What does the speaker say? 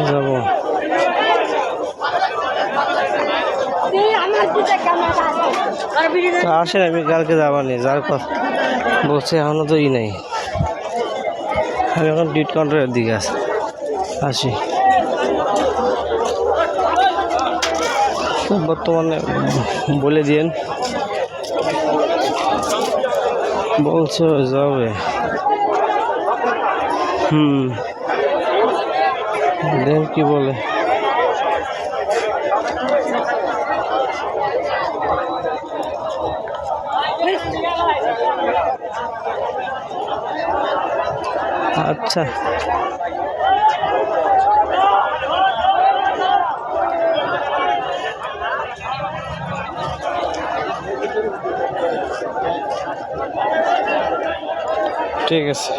যাব আসেন, আমি কালকে যাবানি, যার কথা বলছে এখনো তো নাই। আমি এখন ডিট কাউন্টারের দিকে আসি। তো বর্তমানে বলে দিন, বলছে যাবে। দেন কি বলে। আচ্ছা, ঠিক আছে।